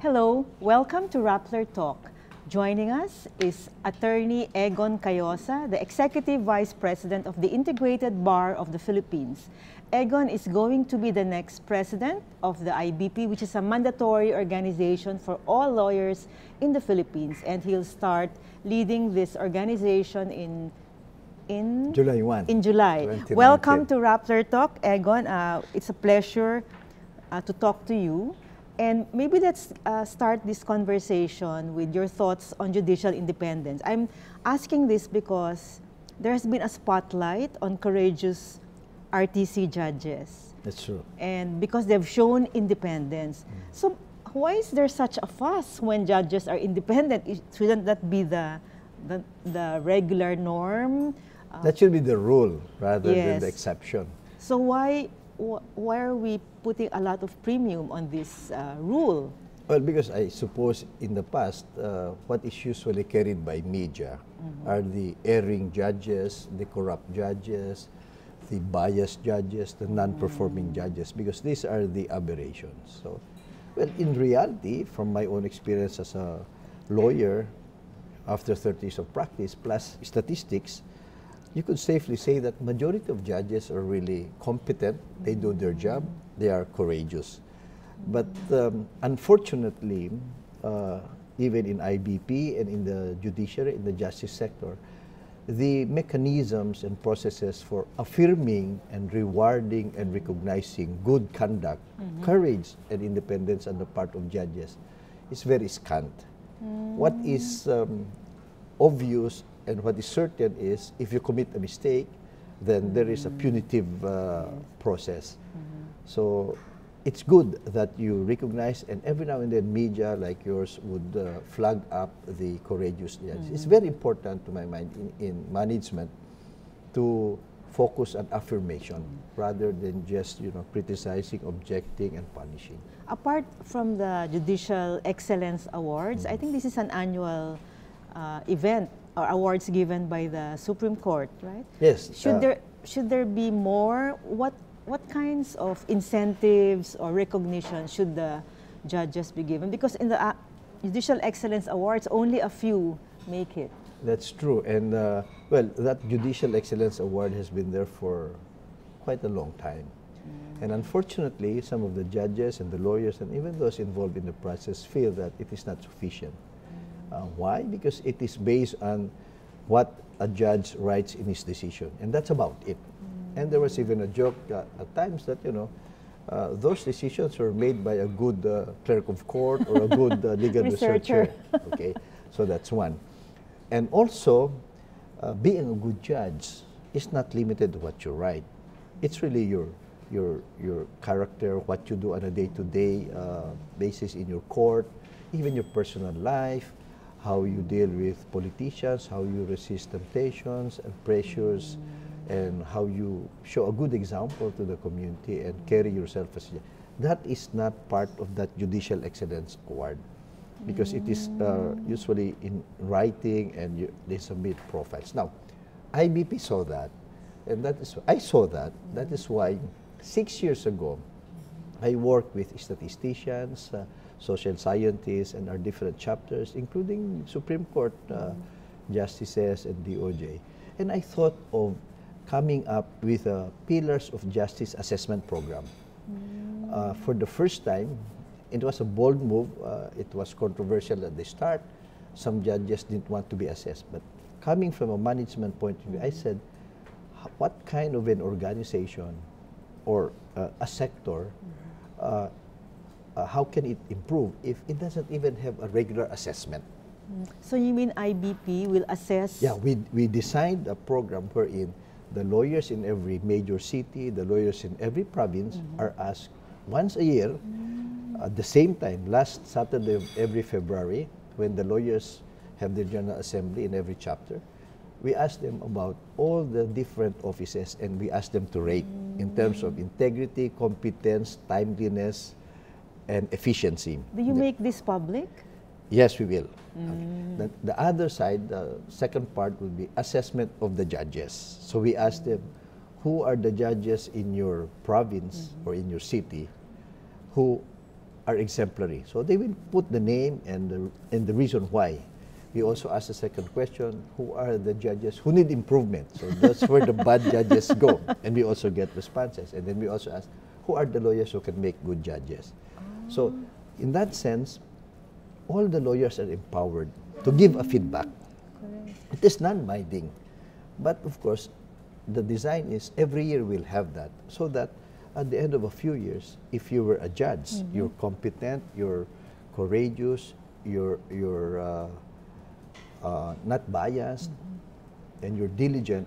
Hello, welcome to Rappler Talk. Joining us is Attorney Egon Cayosa, the Executive Vice President of the Integrated Bar of the Philippines. Egon is going to be the next president of the IBP, which is a mandatory organization for all lawyers in the Philippines, and he'll start leading this organization in July 1. In July. 2019. Welcome to Rappler Talk, Egon. It's a pleasure to talk to you. And maybe let's start this conversation with your thoughts on judicial independence. I'm asking this because there has been a spotlight on courageous RTC judges. That's true. And because they've shown independence. So why is there such a fuss when judges are independent? Shouldn't that be the regular norm? That should be the rule rather than Yes. the exception. So why are we putting a lot of premium on this rule? Well, because I suppose in the past, what is usually carried by media are the erring judges, the corrupt judges, the biased judges, the non-performing judges, because these are the aberrations. So, well, in reality, from my own experience as a lawyer, after 30 years of practice, plus statistics, you could safely say that majority of judges are really competent, they do their job, they are courageous. But unfortunately, even in IBP and in the judiciary, in the justice sector, the mechanisms and processes for affirming and rewarding and recognizing good conduct, courage and independence on the part of judges is very scant. What is obvious and what is certain is if you commit a mistake, then there is a punitive process. So it's good that you recognize, and every now and then media like yours would flag up the courageous judges. It's very important to my mind in management to focus on affirmation rather than just criticizing, objecting, and punishing. Apart from the Judicial Excellence Awards, I think this is an annual event or awards given by the Supreme Court, right? Yes. Should there be more? What kinds of incentives or recognition should the judges be given? Because in the Judicial Excellence Awards, only a few make it. That's true. And well, that Judicial Excellence Award has been there for quite a long time. And unfortunately, some of the judges and the lawyers and even those involved in the process feel that it is not sufficient. Why? Because it is based on what a judge writes in his decision, and that's about it. And there was even a joke at times that, those decisions were made by a good clerk of court or a good legal researcher. Okay, so that's one. And also, being a good judge is not limited to what you write. It's really your character, what you do on a day-to-day basis in your court, even your personal life, how you deal with politicians, how you resist temptations and pressures, and how you show a good example to the community and carry yourself as a judge. That is not part of that Judicial Excellence Award because it is usually in writing and they submit profiles. Now, IBP saw that, and I saw that. That is why 6 years ago, I worked with statisticians, social scientists, and our different chapters, including Supreme Court justices and DOJ. And I thought of coming up with a Pillars of Justice Assessment Program. For the first time, it was a bold move. It was controversial at the start. Some judges didn't want to be assessed. But coming from a management point of view, I said, what kind of an organization or a sector how can it improve if it doesn't even have a regular assessment? So you mean IBP will assess? Yeah, we designed a program wherein the lawyers in every major city, the lawyers in every province are asked once a year at the same time, last Saturday of every February, when the lawyers have their General Assembly in every chapter, we ask them about all the different offices and we ask them to rate in terms of integrity, competence, timeliness, and efficiency. Do you make this public? Yes, we will. Okay. The other side, the second part would be assessment of the judges. So we ask them, who are the judges in your province or in your city who are exemplary. So they will put the name and the reason why. We also ask the second question, who are the judges who need improvement? So that's where the bad judges go. And we also get responses. And then we also ask, who are the lawyers who can make good judges? So in that sense, all the lawyers are empowered to give a feedback. Correct. It is non-binding. But of course, the design is every year we'll have that, so that at the end of a few years, if you were a judge, you're competent, you're courageous, you're not biased, and you're diligent,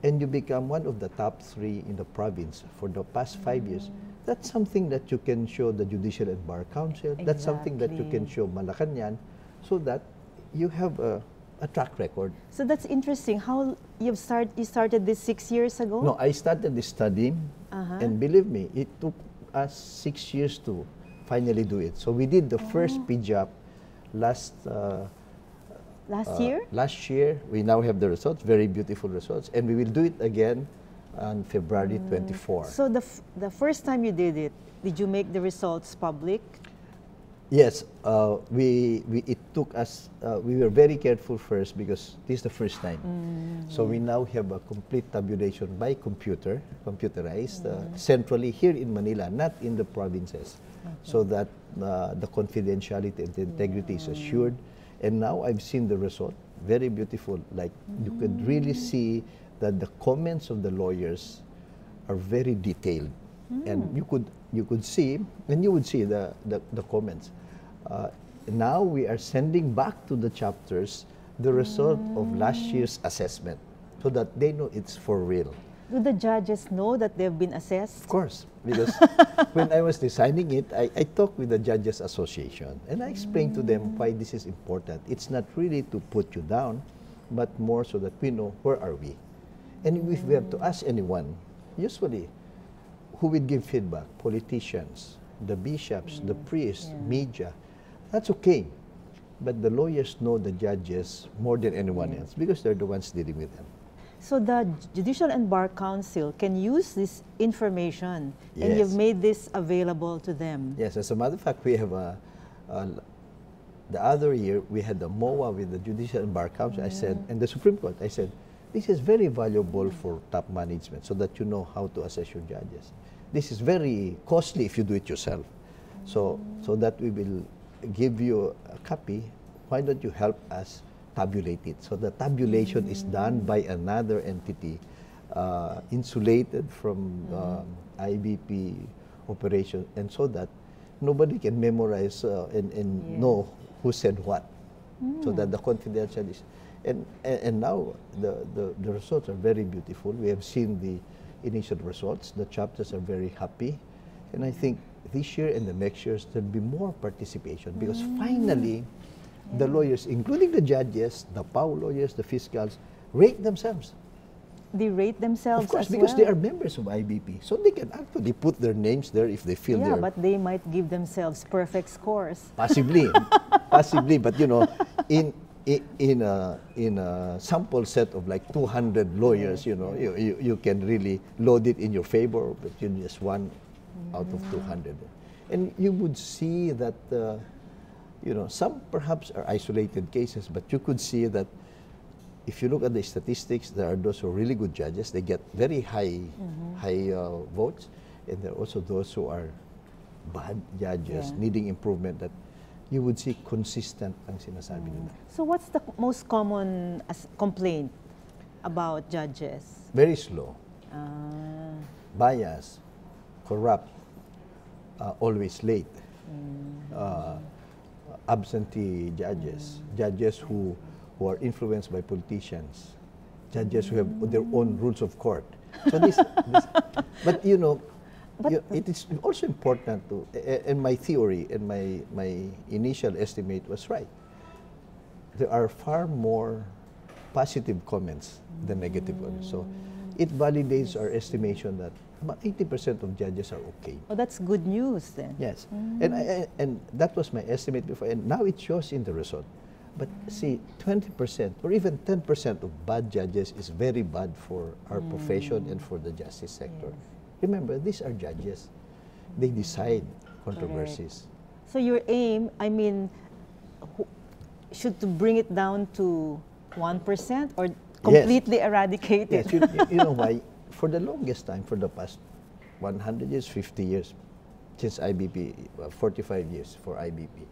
and you become one of the top 3 in the province for the past 5 years, that's something that you can show the Judicial and Bar Council. Exactly. That's something that you can show Malacanang, so that you have a track record. So that's interesting. How you started this 6 years ago? No, I started this study, and believe me, it took us 6 years to finally do it. So we did the first PJAP last year? Last year. We now have the results, very beautiful results, and we will do it again on February 24. So the first time you did it, did you make the results public? Yes, it took us, we were very careful first because this is the first time. So we now have a complete tabulation by computerized, centrally here in Manila, not in the provinces, so that the confidentiality and the integrity is assured. And now I've seen the result, very beautiful. Like you could really see that the comments of the lawyers are very detailed. And you could see, and you would see the comments. Now we are sending back to the chapters the result of last year's assessment, so that they know it's for real. Do the judges know that they've been assessed? Of course, because when I was designing it, I talked with the Judges Association, and I explained to them why this is important. It's not really to put you down, but more so that we know where are we. And if we have to ask anyone, usually, who will give feedback? Politicians, the bishops, the priests, media. That's okay. But the lawyers know the judges more than anyone else because they're the ones dealing with them. So the Judicial and Bar Council can use this information, Yes. and you've made this available to them. Yes, as a matter of fact, we have the other year, we had the MOA with the Judicial and Bar Council, I said, and the Supreme Court, I said, this is very valuable for top management so that you know how to assess your judges. This is very costly if you do it yourself. So that we will give you a copy, why don't you help us tabulate it? So the tabulation is done by another entity, insulated from IBP operation, and so that nobody can memorize and know who said what. So that the confidential is, and now the results are very beautiful. We have seen the initial results. The chapters are very happy, and I think this year and the next years there'll be more participation because finally the lawyers, including the judges, the PAW lawyers, the fiscals, rate themselves. They rate themselves Of course, as because well. they are members of IBP. So they can actually put their names there if they feel Yeah, they're... but they might give themselves perfect scores. Possibly. Possibly. But, you know, in a sample set of like 200 lawyers, you know, you can really load it in your favor, but you just one out of 200. And you would see that, you know, some perhaps are isolated cases, but you could see that if you look at the statistics, there are those who are really good judges. They get very high votes. And there are also those who are bad judges, needing improvement, that you would see consistent ang sinasabi nila. So what's the most common complaint about judges? Very slow, bias, corrupt, always late, absentee judges, judges who are influenced by politicians, judges who have their own rules of court. So this but you know, it is also important to, and my theory and my initial estimate was right. There are far more positive comments than negative ones. So it validates our estimation that about 80% of judges are okay. Oh, that's good news then. Yes, and that was my estimate before, and now it shows in the result. But see, 20% or even 10% of bad judges is very bad for our profession and for the justice sector. Remember, these are judges. They decide controversies. So your aim, I mean, should to bring it down to 1% or completely eradicate it? Yes, you know why? For the longest time, for the past 100 years, 50 years, since IBP, 45 years for IBP,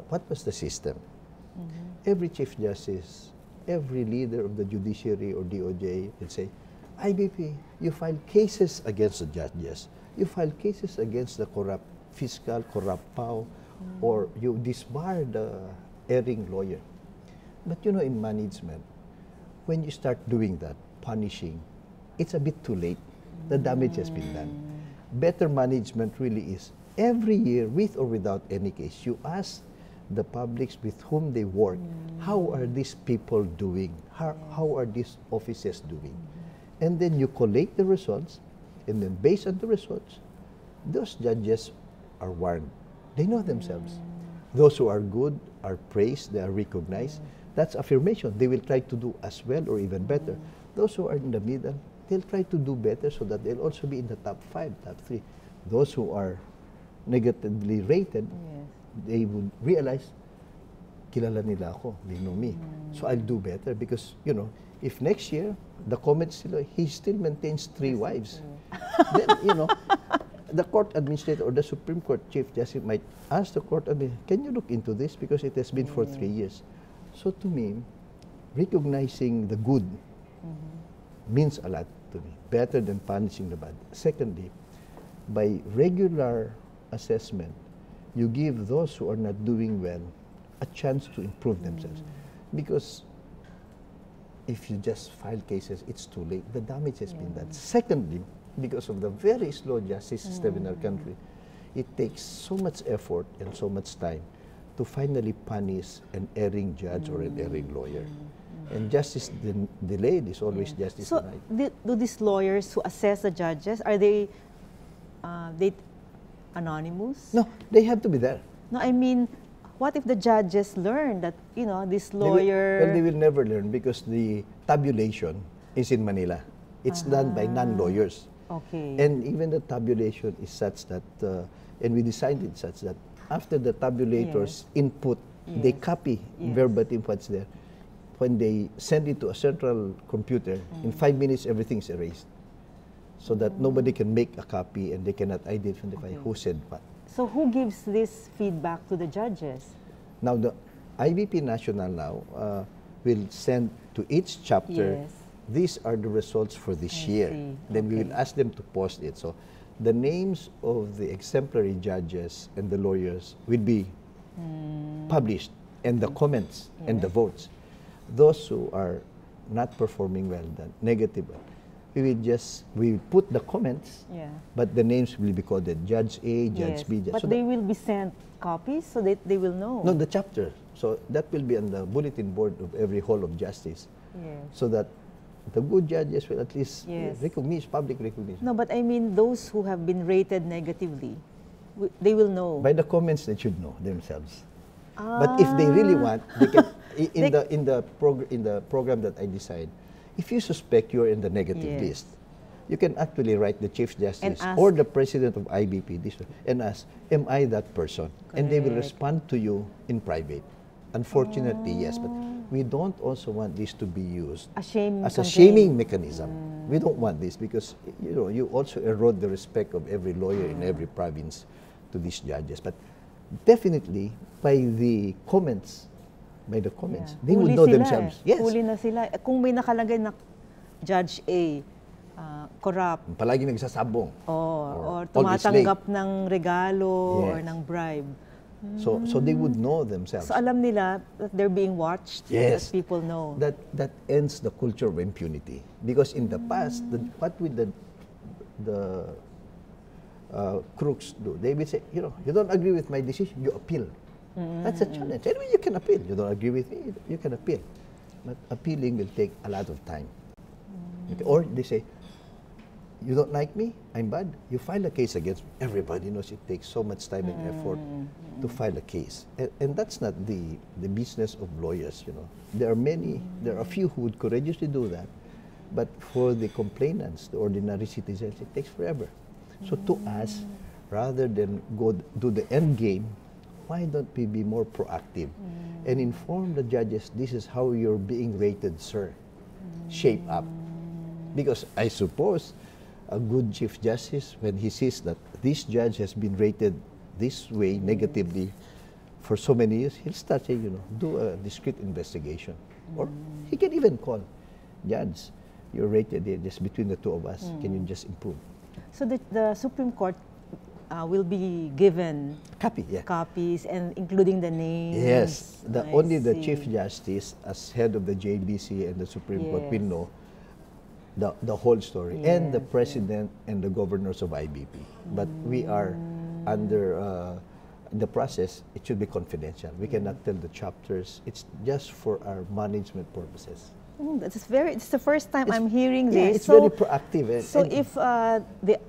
what was the system? Every Chief Justice, every leader of the judiciary or DOJ would say, IBP, you file cases against the judges. You file cases against the corrupt fiscal, corrupt PAO, or you disbar the erring lawyer. But you know, in management, when you start doing that, punishing, it's a bit too late. The damage has been done. Better management really is every year, with or without any case, you ask the publics with whom they work, how are these people doing? How are these officers doing? And then you collate the results, and then based on the results, those judges are warned. They know themselves. Those who are good are praised, they are recognized. That's affirmation. They will try to do as well or even better. Those who are in the middle, they'll try to do better so that they'll also be in the top 5, top 3. Those who are negatively rated, they would realize, kilala nila ako, they know me. So I'll do better because, you know, if next year, the comments, he still maintains 3 wives, then, you know, the court administrator or the Supreme Court Chief Justice might ask the court, can you look into this because it has been for 3 years. So to me, recognizing the good means a lot to me, better than punishing the bad. Secondly, by regular assessment, you give those who are not doing well a chance to improve themselves. Because if you just file cases, it's too late. The damage has been done. Secondly, because of the very slow justice system in our country, it takes so much effort and so much time to finally punish an erring judge or an erring lawyer. And justice delayed is always justice denied. Do these lawyers who assess the judges, are they anonymous? No, they have to be there. No, I mean, what if the judges learn that, you know, this lawyer... They will never learn because the tabulation is in Manila. It's done by non-lawyers. Okay. And even the tabulation is such that, and we designed it such that after the tabulators input, they copy verbatim what's there. When they send it to a central computer, in 5 minutes everything is erased. So that nobody can make a copy and they cannot identify who said what. So who gives this feedback to the judges? Now the IBP National now will send to each chapter, these are the results for this year. Then we will ask them to post it. So the names of the exemplary judges and the lawyers will be published, and the comments and the votes. Those who are not performing well, then negative, we will put the comments, but the names will be coded Judge A, Judge B. Judge. But so they will be sent copies so that they will know. No, the chapter. So that will be on the bulletin board of every hall of justice. So that the good judges will at least recognize, public recognition. No, but I mean those who have been rated negatively, they will know. By the comments, they should know themselves. But if they really want, they can. In the program that I designed, if you suspect you're in the negative list, you can actually write the Chief Justice or the President of IBP and ask, am I that person? And they will respond to you in private. Unfortunately, yes, but we don't also want this to be used as a shaming mechanism. We don't want this because you also erode the respect of every lawyer in every province to these judges. But definitely, by the comments, they would know themselves. Yes. Huli na sila. Kung may nakalagay na Judge A, corrupt. Palagi nagsasabong. Or tumatanggap ng regalo or ng bribe. So they would know themselves. So alam nila that they're being watched. Yes. That people know. That ends the culture of impunity. Because in the past, what would the crooks do? They will say, you don't agree with my decision, you appeal. That's a challenge. Anyway, you can appeal. You don't agree with me, you can appeal. But appealing will take a lot of time. Okay. Or they say, you don't like me, I'm bad, you file a case against me. Everybody knows it takes so much time and effort to file a case. And that's not the business of lawyers, There are a few who would courageously do that. But for the complainants, the ordinary citizens, it takes forever. So to us, rather than go do the end game, why don't we be more proactive and inform the judges, this is how you're being rated, sir. Shape up. Because I suppose a good Chief Justice, when he sees that this judge has been rated this way negatively for so many years, he'll start saying, you know, do a discreet investigation. Or he can even call, Judge, you're rated here, just between the two of us, can you just improve? So the Supreme Court will be given copies and including the names. Yes, only the see. Chief Justice as head of the JBC and the Supreme Court will know the whole story, and the President and the governors of IBP. But we are under the process, it should be confidential. We cannot tell the chapters. It's just for our management purposes. It's the first time I'm hearing this. It's very proactive. So if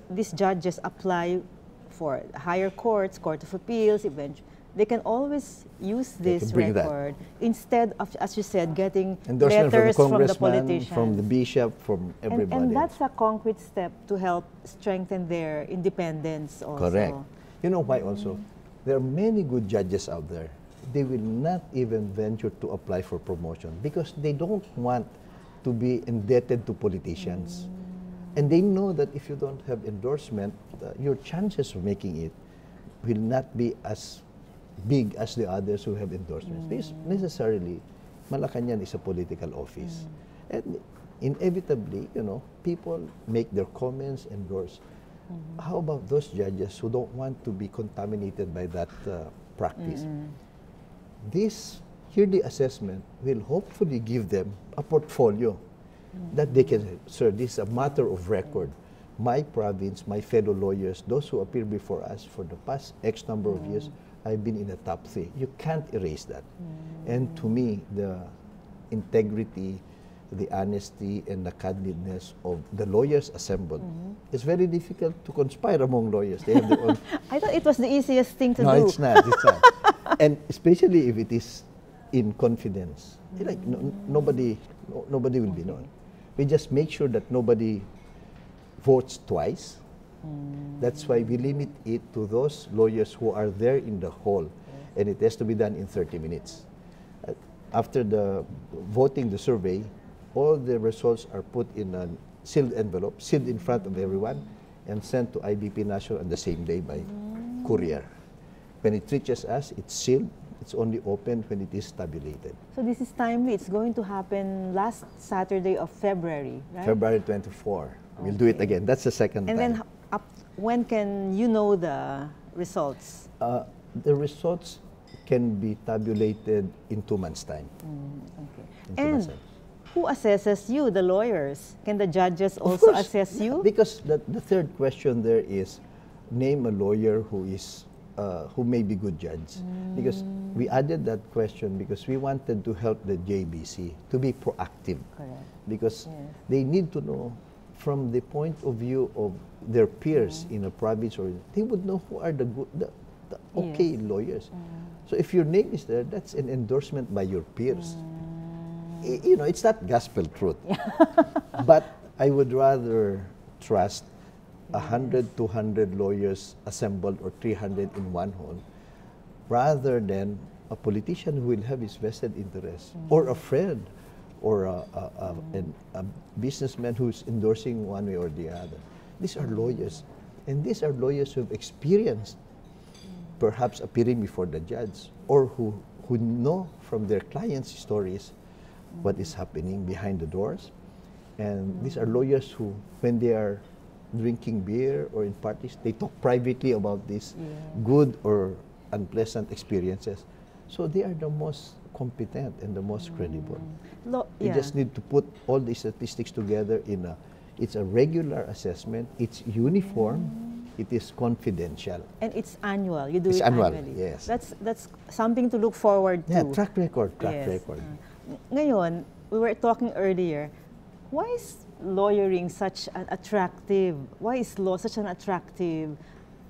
these judges apply for higher courts, Court of Appeals, eventually, they can always use this record instead of, as you said, getting letters from the politicians, from the bishop, from everybody. And that's a concrete step to help strengthen their independence also. Correct. You know why also? There are many good judges out there. They will not even venture to apply for promotion because they don't want to be indebted to politicians. And they know that if you don't have endorsement, your chances of making it will not be as big as the others who have endorsements. Because necessarily, Malacanang is a political office. And inevitably, you know, people make their comments, endorse. How about those judges who don't want to be contaminated by that practice? This yearly assessment will hopefully give them a portfolio that they can say, sir, this is a matter of record. My province, my fellow lawyers, those who appear before us for the past X number of years, I've been in the top 3. You can't erase that. And to me, the integrity, the honesty, and the candidness of the lawyers assembled, it's very difficult to conspire among lawyers. They have their own. I thought it was the easiest thing to do. No, it's not. It's not. And especially if it is in confidence, like nobody will be known. We just make sure that nobody votes twice. That's why we limit it to those lawyers who are there in the hall, and it has to be done in 30 minutes. After the voting, the survey, all the results are put in a sealed envelope, sealed in front of everyone, and sent to IBP National on the same day by courier. When it reaches us, it's sealed. It's only open when it is tabulated. So this is timely. It's going to happen last Saturday of February, right? February 24. We'll do it again. That's the second time. And then when can you know the results? The results can be tabulated in 2 months' time. And who assesses you, the lawyers? Can the judges also assess you? Because the third question there is, name a lawyer who is who may be good judge. Because we added that question because we wanted to help the JBC to be proactive. Correct. Because they need to know from the point of view of their peers in a province, or they would know who are the good, the okay lawyers. So if your name is there, that's an endorsement by your peers. You know, it's not gospel truth. But I would rather trust 100, 200 lawyers assembled or 300 in one hall, rather than a politician who will have his vested interest, or a friend, or a businessman who's endorsing one way or the other. These are lawyers, and these are lawyers who have experienced perhaps appearing before the judge, or who know from their clients' stories what is happening behind the doors. And these are lawyers who, when they are drinking beer or in parties, they talk privately about these good or unpleasant experiences. So they are the most competent and the most credible. We just need to put all these statistics together in it's a regular assessment, it's uniform, it is confidential. And it's annual, you do it annual, annually. Yes. That's something to look forward to. Yeah, track record. Ngayon, we were talking earlier, why is lawyering such an attractive, why is law such an attractive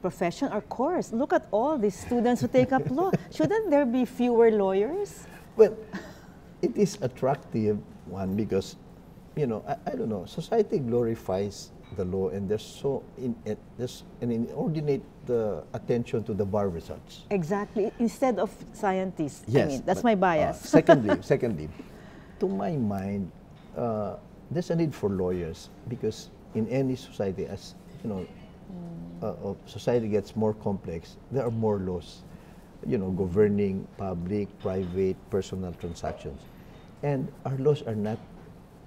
profession or course? Look at all these students who take up law. Shouldn't there be fewer lawyers? Well, it is attractive, one, because you know, I don't know, society glorifies the law, and there's an inordinate attention to the bar results. Exactly. Instead of scientists. Yes, I mean, that's my bias. Secondly, to my mind, there's a need for lawyers, because in any society, as you know, society gets more complex, there are more laws, you know, governing public, private, personal transactions. And our laws are not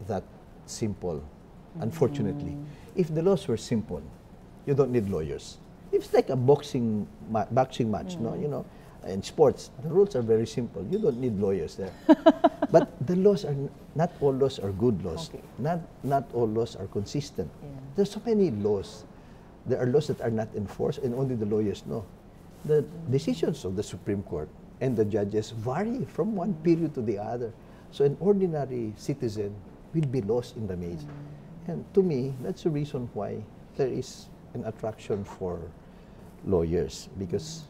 that simple, unfortunately. If the laws were simple, you don't need lawyers. It's like a boxing match, no? You know, in sports, the rules are very simple. You don't need lawyers there. But the laws are not all laws are good laws. Okay. Not all laws are consistent. Yeah. There's so many laws. There are laws that are not enforced, and only the lawyers know. The decisions of the Supreme Court and the judges vary from one period to the other. So an ordinary citizen will be lost in the maze. And to me, that's the reason why there is an attraction for lawyers, because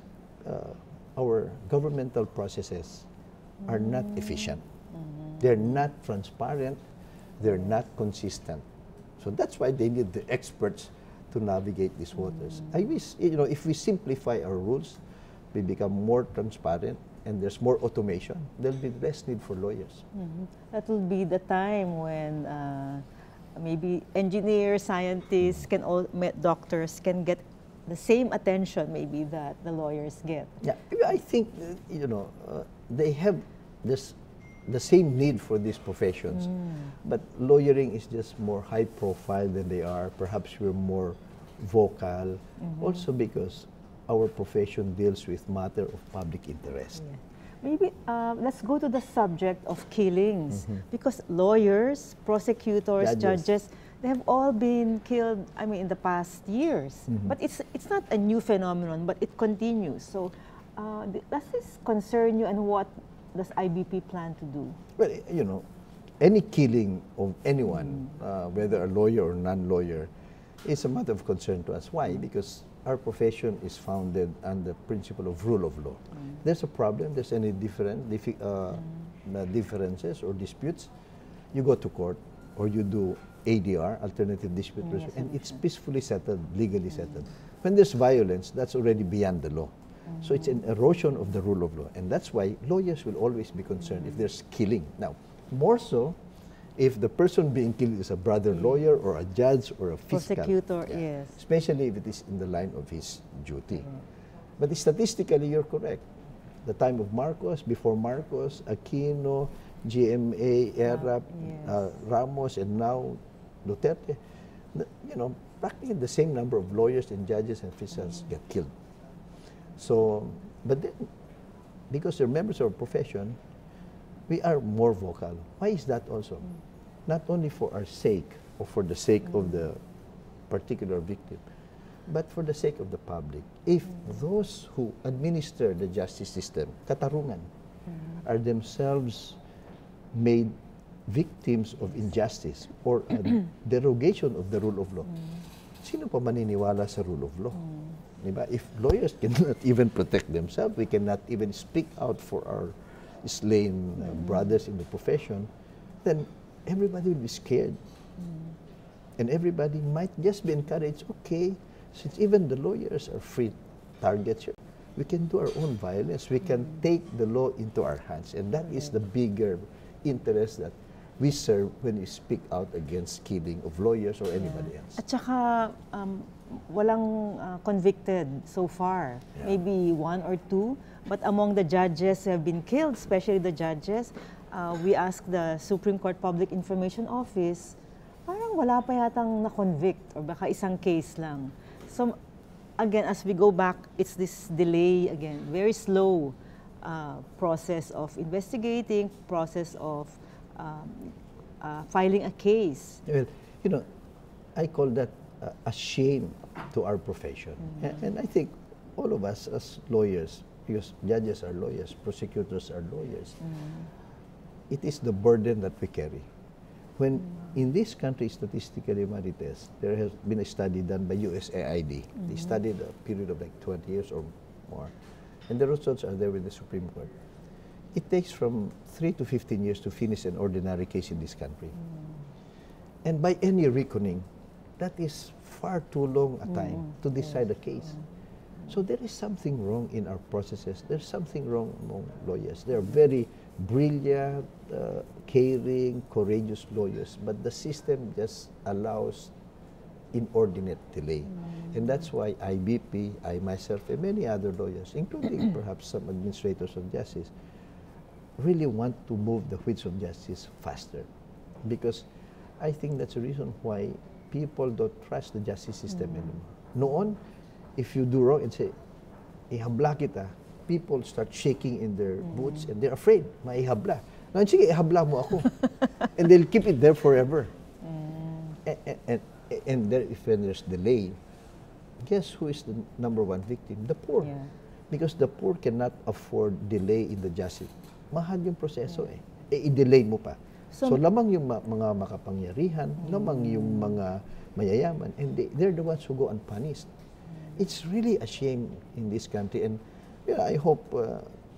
our governmental processes are not efficient. They're not transparent. They're not consistent. So that's why they need the experts to navigate these waters. I wish, you know, if we simplify our rules, we become more transparent, and there's more automation, there'll be less need for lawyers. That will be the time when maybe engineers, scientists, doctors can get the same attention maybe that the lawyers get. Yeah, I think, you know, they have the same need for these professions, but lawyering is just more high profile than they are. Perhaps we're more vocal, also because our profession deals with matter of public interest. Yeah. Maybe let's go to the subject of killings, because lawyers, prosecutors, judges, they have all been killed, I mean, in the past years. But it's not a new phenomenon, but it continues. So does this concern you, and what does IBP plan to do? Well, you know, any killing of anyone, whether a lawyer or non-lawyer, is a matter of concern to us. Why? Because our profession is founded on the principle of rule of law. There's a problem, there's any differences or disputes, you go to court, or you do ADR, alternative dispute resolution, and it's peacefully settled, legally settled. When there's violence, that's already beyond the law. So it's an erosion of the rule of law, and that's why lawyers will always be concerned if there's killing. Now, more so if the person being killed is a brother lawyer or a judge or a fiscal. Prosecutor, yes. Especially if it is in the line of his duty. But statistically, you're correct. The time of Marcos, before Marcos, Aquino, GMA, ERAP, Ramos, and now Duterte, you know, practically the same number of lawyers and judges and officials get killed. So, but then, because they're members of our profession, we are more vocal. Why is that also? Not only for our sake or for the sake of the particular victim, but for the sake of the public. If those who administer the justice system, katarungan, are themselves made victims of injustice or a derogation of the rule of law, sino pa maniniwala sa rule of law? Diba? If lawyers cannot even protect themselves, we cannot even speak out for our slain brothers in the profession, then everybody will be scared. And everybody might just be encouraged, okay, since even the lawyers are free targets here, we can do our own violence. We can take the law into our hands. And that is the bigger interest that we serve when we speak out against killing of lawyers or anybody else. At saka, walang convicted so far. Maybe one or two. But among the judges who have been killed, especially the judges, we asked the Supreme Court Public Information Office, parang wala pa yatang na-convict or baka isang case lang. So again, as we go back, it's this delay again, very slow process of investigating, process of filing a case. Well, you know, I call that a shame to our profession. And I think all of us as lawyers, because judges are lawyers, prosecutors are lawyers, it is the burden that we carry. When in this country, statistically, Marites, there has been a study done by USAID. They studied a period of like 20 years or more. And the results are there with the Supreme Court. It takes from 3 to 15 years to finish an ordinary case in this country. And by any reckoning, that is far too long a time to decide a case. So there is something wrong in our processes. There's something wrong among lawyers. They are very brilliant, caring, courageous lawyers, but the system just allows inordinate delay. And that's why IBP, I myself, and many other lawyers, including perhaps some administrators of justice, really want to move the wheels of justice faster. Because I think that's the reason why people don't trust the justice system anymore. Noon, if you do wrong and say, ihabla kita, people start shaking in their boots and they're afraid, maihabla. Now, sige, ihabla mo ako. And they'll keep it there forever. And there, if there's delay, guess who is the number one victim? The poor. Yeah. Because the poor cannot afford delay in the justice. Mahal yung proseso i-delay mo pa. So lamang yung mga makapangyarihan, lamang yung mga mayayaman, and they're the ones who go unpunished. It's really a shame in this country, and I hope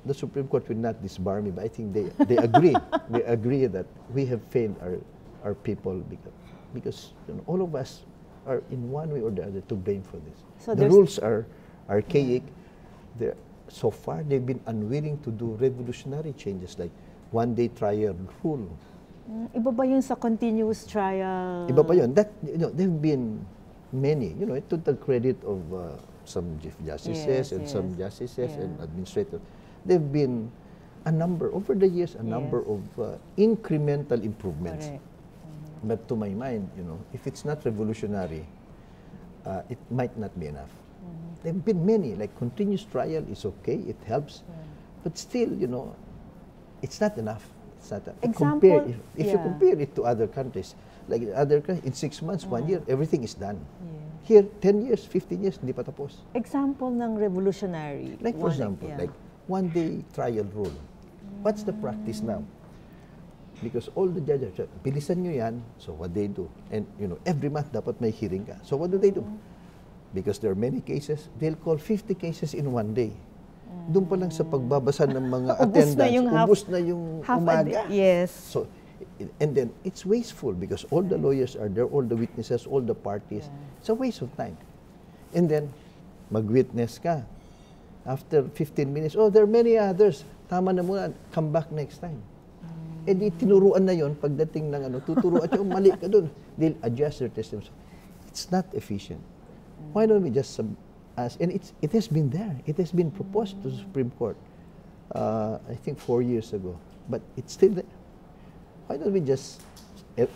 the Supreme Court will not disbar me, but I think they agree. They agree that we have failed our people because all of us are in one way or the other to blame for this. So the rules are archaic. So far, they've been unwilling to do revolutionary changes like one-day trial rule. Iba ba yun sa continuous trial? Iba pa yun. That, they've been many, to the credit of some chief justices and some justices and administrators. They've been a number, over the years, a number of incremental improvements. Correct. But to my mind, if it's not revolutionary, it might not be enough. There have been many, like continuous trial is okay, it helps, but still, it's not enough. It's not Example, if you compare it to other countries, like other countries, in 6 months, 1 year, everything is done. Here, 10 years, 15 years, hindi pa tapos. Example ng revolutionary. Like for example, like one-day trial rule. What's the practice now? Because all the judges, bilisan nyo yan, so what they do. And every month dapat may hearing ka. So what do they do? Because there are many cases, they'll call 50 cases in 1 day. Doon pa lang sa pagbabasa ng mga attendance, ubus na yung umaga. Yes. So, and then it's wasteful because all the lawyers are there, all the witnesses, all the parties. It's a waste of time. And then, mag-witness ka. After 15 minutes, there are many others. Tama na muna, come back next time. Eh di tinuruan na yon pagdating ng tuturuan siya, mali ka dun. They'll adjust their testimony. It's not efficient. Why don't we just ask? And it has been there. It has been proposed to the Supreme Court, I think 4 years ago. But it's still there. Why don't we just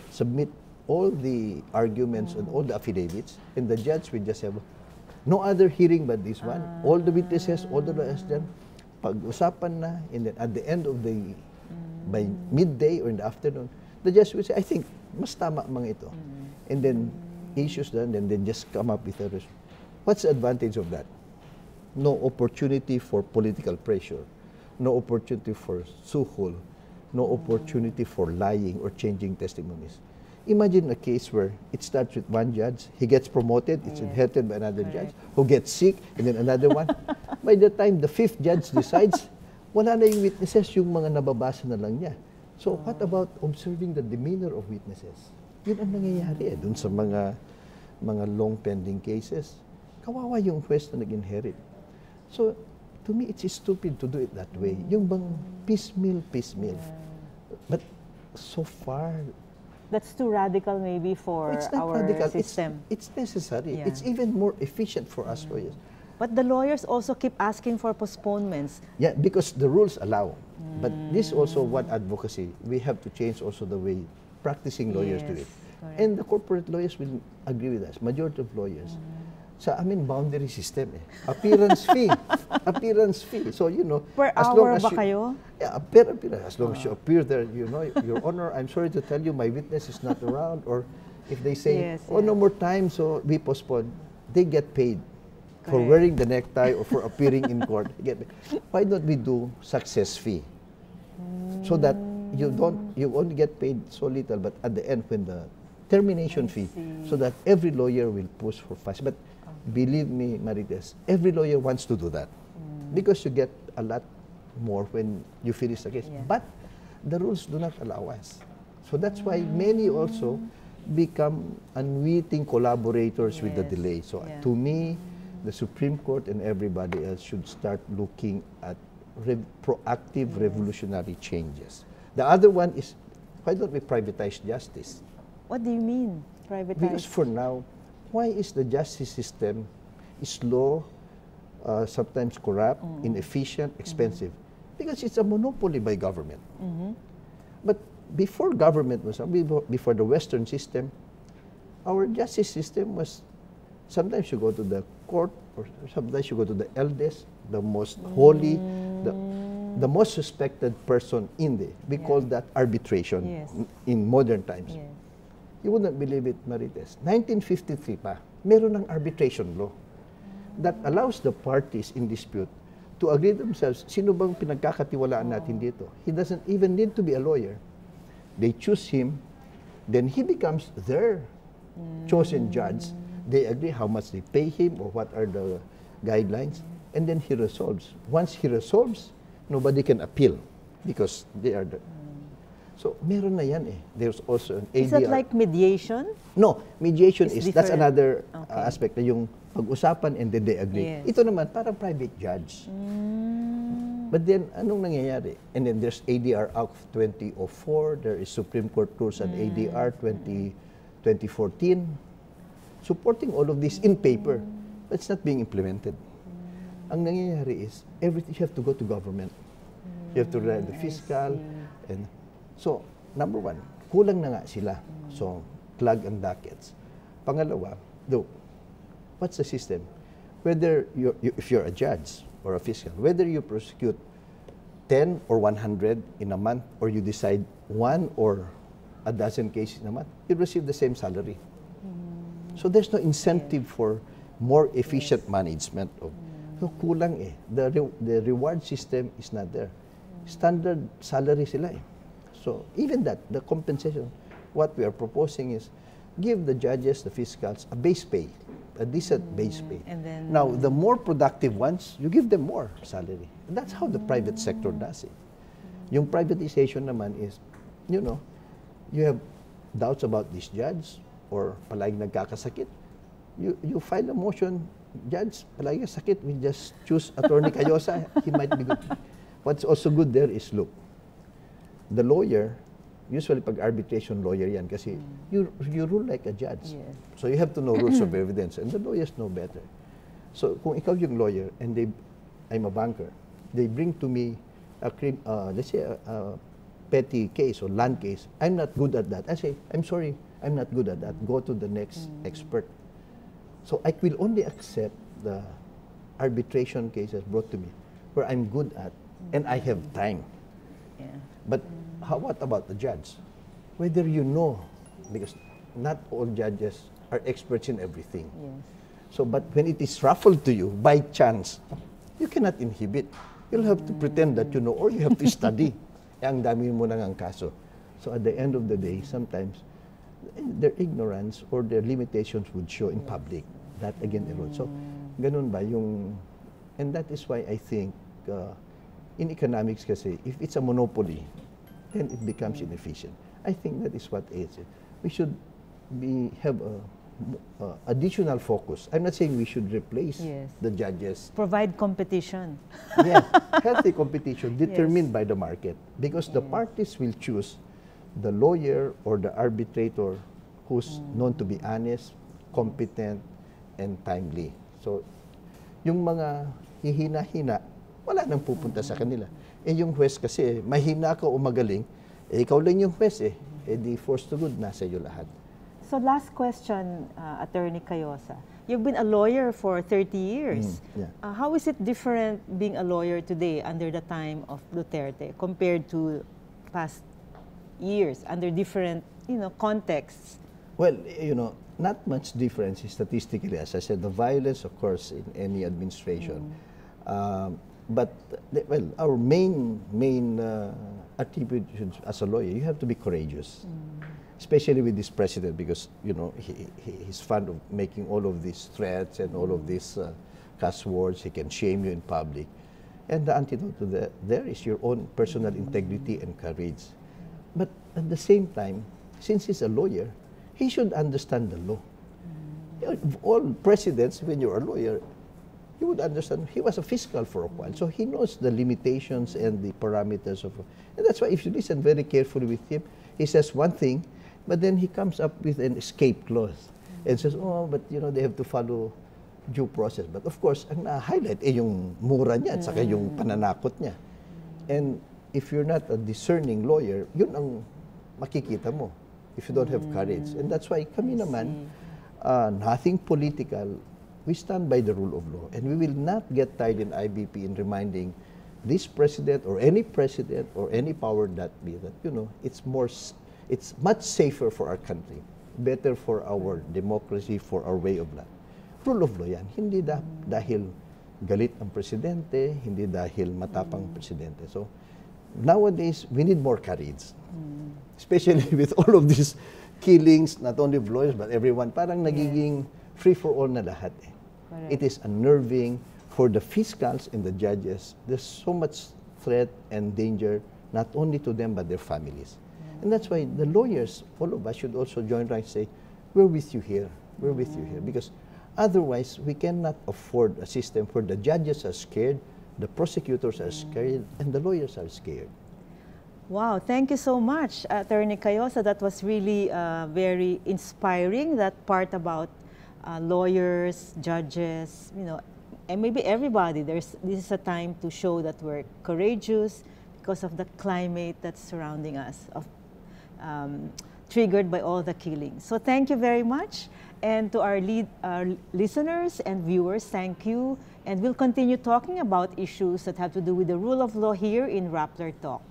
submit all the arguments and all the affidavits, and the judge will just have no other hearing but this one. All the witnesses, all the lawyers done. Pag-usapan na, and then at the end of the, by midday or in the afternoon, the judge will say, I think, mas tama mga ito. And then, issues done, and then just come up with a resolution. What's the advantage of that? No opportunity for political pressure, no opportunity for suhol, no opportunity for lying or changing testimonies. Imagine a case where it starts with one judge, he gets promoted, it's inherited by another judge, who gets sick, and then another one. By the time the 5th judge decides, wala na yung witnesses, yung mga nababasa na lang niya. So what about observing the demeanor of witnesses? Yun ang nangyayari dun sa mga long pending cases. Kawawa yung juez na nag-inherit. So, to me, it's stupid to do it that way. Yung bang piecemeal. But so far... That's too radical maybe for our system. It's necessary. Yeah. It's even more efficient for us lawyers. But the lawyers also keep asking for postponements. Yeah, because the rules allow. But this also what advocacy, we have to change also the way practicing lawyers do it. Correct. And the corporate lawyers will agree with us, majority of lawyers. Sa amin, boundary system Appearance fee. Appearance fee. So, per as hour long as ba kayo? Yeah, per appearance. As long as you appear there, Your Honor, I'm sorry to tell you, my witness is not around. Or if they say, no more time, so we postpone, they get paid. For wearing the necktie or for appearing in court. Why don't we do success fee? So that you only get paid so little, but at the end when the termination fee, so that every lawyer will push for fast. But believe me, Marites, every lawyer wants to do that because you get a lot more when you finish the case. But the rules do not allow us. So that's why many also become unwitting collaborators with the Yes. delay. So Yeah. to me, the Supreme Court and everybody else should start looking at proactive revolutionary changes. The other one is, why don't we privatize justice? What do you mean, Because privatized? for now, why is the justice system slow, sometimes corrupt, inefficient, expensive? Because it's a monopoly by government. But before government was, before the Western system, our justice system was, sometimes you go to the court, or sometimes you go to the eldest, the most holy, the most suspected person in there. We call that arbitration Yes. in modern times. Yes. You wouldn't believe it, Marites. 1953 pa, meron ng arbitration law that allows the parties in dispute to agree themselves, sino bang pinagkakatiwalaan natin dito? He doesn't even need to be a lawyer. They choose him, then he becomes their chosen judge. They agree how much they pay him or what are the guidelines, and then he resolves. Once he resolves, nobody can appeal because they are the... So, meron na yan eh. There's also an ADR. Is that like mediation? No, mediation It's is, that's different. another Okay. Aspect na yung pag-usapan and then they agree. Yes. Ito naman, parang private judge. But then, anong nangyayari? And then there's ADR Act 2004, there is Supreme Court rules on ADR 2014, supporting all of this in paper, but it's not being implemented. Ang nangyayari is, everything, you have to go to government. You have to rely on the fiscal. And so, number one, kulang na nga sila. So, clog ang dockets. Pangalawa, though, what's the system? Whether if you're a judge or a fiscal, whether you prosecute 10 or 100 in a month, or you decide 1 or a dozen cases in a month, you receive the same salary. So there's no incentive for more efficient management of. So kulang eh. The reward system is not there. Standard salary sila eh. So even that, the compensation, what we are proposing is give the judges, the fiscals, a base pay, a decent base pay. And then, Now, the more productive ones, you give them more salary. And that's how the private sector does it. Yung privatization naman is, you know, you have doubts about this judge or palaging nagkakasakit. You file a motion, judge, palaging sakit, we just choose Attorney Cayosa, he might be good. What's also good there is, look, the lawyer, usually pag arbitration lawyer yan kasi you rule like a judge. Yes. So you have to know rules of evidence and the lawyers know better. So kung ikaw yung lawyer and I'm a banker, they bring to me let's say a petty case or land case, I'm not good at that. I say, I'm sorry, I'm not good at that. Go to the next expert. So I will only accept the arbitration cases brought to me where I'm good at and I have time. yeah. But what about the judge? Whether you know, because not all judges are experts in everything. Yes. So, but when it is ruffled to you by chance, you cannot inhibit. You'll have to pretend that you know, or you have to study. Ang dami mo nang ang kaso. So at the end of the day, sometimes their ignorance or their limitations would show in public. That again erodes. So, ganun ba yung, and that is why I think in economics kasi, if it's a monopoly, then it becomes inefficient. I think that is what is it. We should have a additional focus. I'm not saying we should replace Yes. the judges. Provide competition. Yeah, healthy competition determined by the market, because the parties will choose the lawyer or the arbitrator who's known to be honest, competent, and timely. So, yung mga hihina-hina, wala nang pupunta sa kanila. Eh yung huwes kasi, mahina ka o magaling, eh ikaw lang yung huwes eh. Eh di force to good, nasa iyo lahat. So last question, Attorney Cayosa. You've been a lawyer for 30 years. Yeah. How is it different being a lawyer today under the time of Duterte compared to past years under different, contexts? Well, not much difference statistically. As I said, the violence, of course, in any administration. But, well, our main attribute as a lawyer, you have to be courageous. Especially with this president, because he's fond of making all of these threats and all of these cuss words. He can shame you in public, and the antidote to that there is your own personal integrity and courage. But at the same time, since he's a lawyer, he should understand the law. You know, all presidents, when you're a lawyer, you would understand. He was a fiscal for a while, so he knows the limitations and the parameters of. And that's why if you listen very carefully with him, he says one thing, but then he comes up with an escape clause and says, oh, but you know, they have to follow due process. But of course, ang na-highlight yung mura niya at saka yung pananakot niya. And if you're not a discerning lawyer, yun ang makikita mo if you don't have courage. And that's why kami naman, nothing political, we stand by the rule of law. And we will not get tired in IBP in reminding this president or any power that be that, you know, it's much safer for our country, better for our democracy, for our way of life. Rule of law yan. Hindi dahil galit ang presidente, hindi dahil matapang presidente. So, nowadays, we need more courage. Especially with all of these killings, not only of lawyers, but everyone. Parang nagiging free-for-all na lahat. It is unnerving for the fiscals and the judges. There's so much threat and danger, not only to them, but their families. And that's why the lawyers, all of us, should also join ranks and say, we're with you here. We're with you here. Because otherwise, we cannot afford a system where the judges are scared, the prosecutors are scared, and the lawyers are scared. Wow, thank you so much, Attorney Cayosa. That was really very inspiring, that part about lawyers, judges, you know, and maybe everybody. This is a time to show that we're courageous because of the climate that's surrounding us, triggered by all the killings. So thank you very much. And to our listeners and viewers, thank you. And we'll continue talking about issues that have to do with the rule of law here in Rappler Talk.